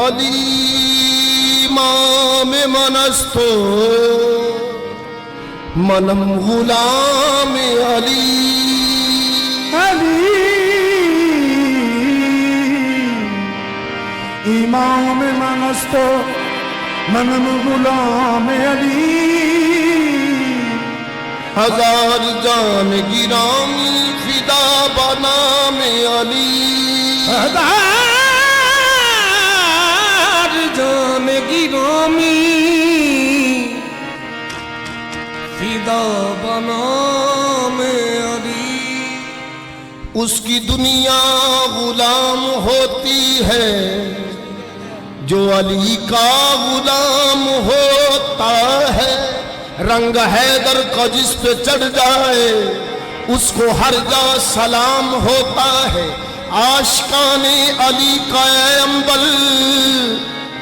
अली इमाम मनस्तो मनम गुलाम अली। अली इमाम मनस्तो मनम गुलाम अली। हजार जान गिरामी फिदा बनाम अली। हजार जान गिरामी फिदा बनाम अली। उसकी दुनिया गुलाम होती है जो अली का गुलाम होता है। रंग हैदर का जिस पे चढ़ जाए उसको हर जा सलाम होता है। आशिकाने अली का अंबल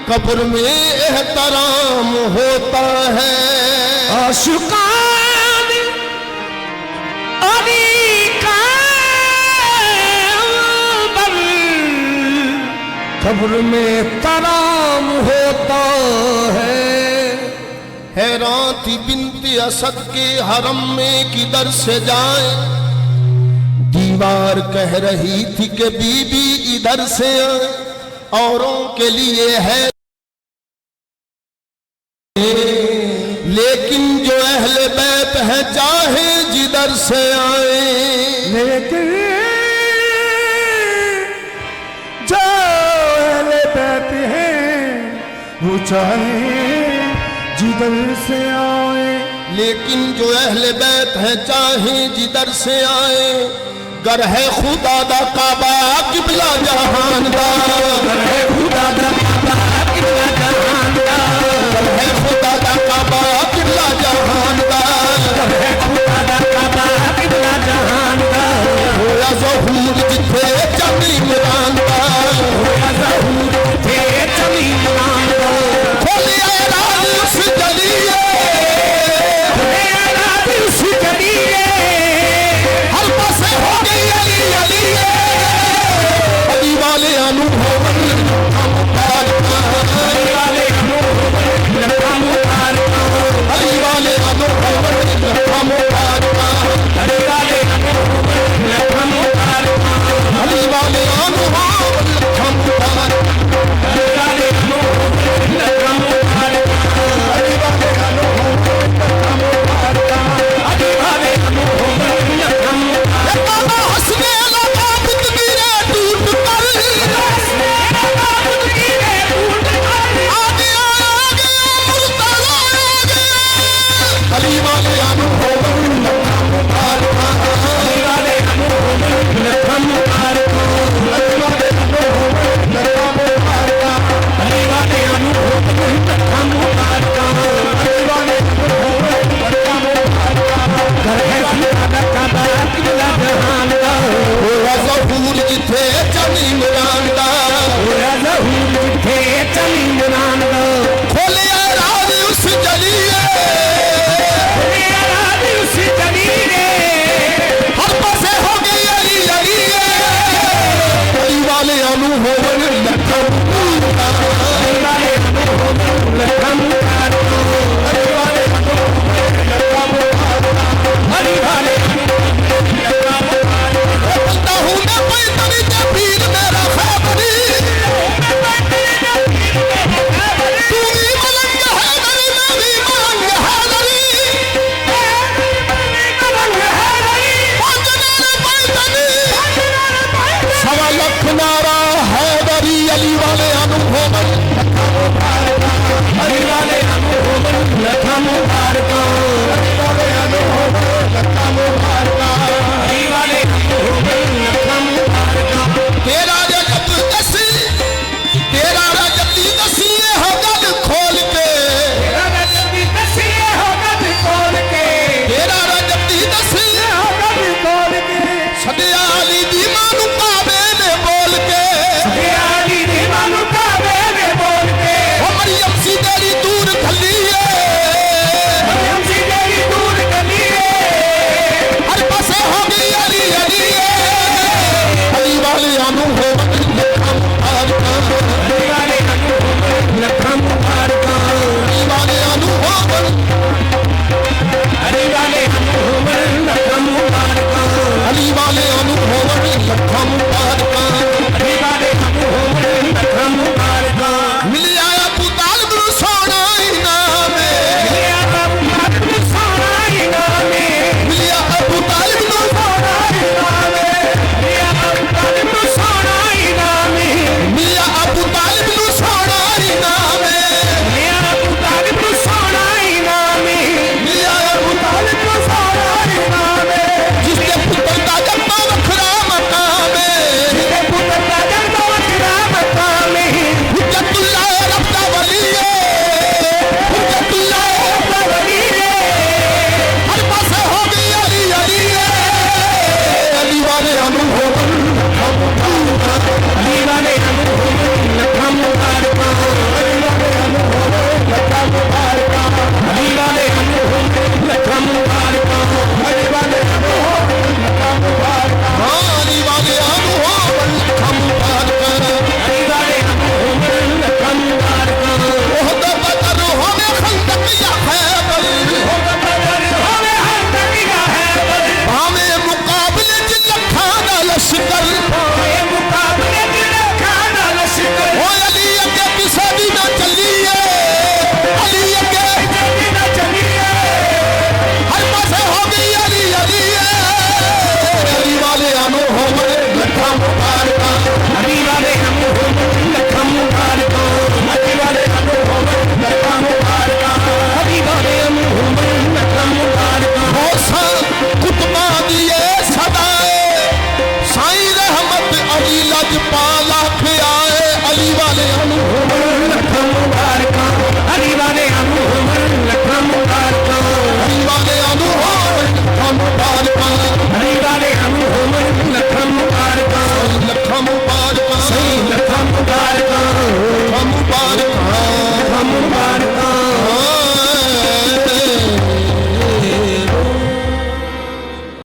कब्र में एहतराम होता है। आशिकाने अली का अंबल कब्र में तराम होता है। हैरान थी बिन्ते असद के हरम में किधर से जाए। दीवार कह रही थी कि बीबी इधर से आए। औरों के लिए है लेकिन जो अहले बैत है चाहे जिधर से आए। लेकिन जो अहले बैत हैं वो चाहे जिधर से आए। लेकिन जो अहले बैत है चाहे जिधर से आए। गर है खुदा दा काबा किबला जहान दा।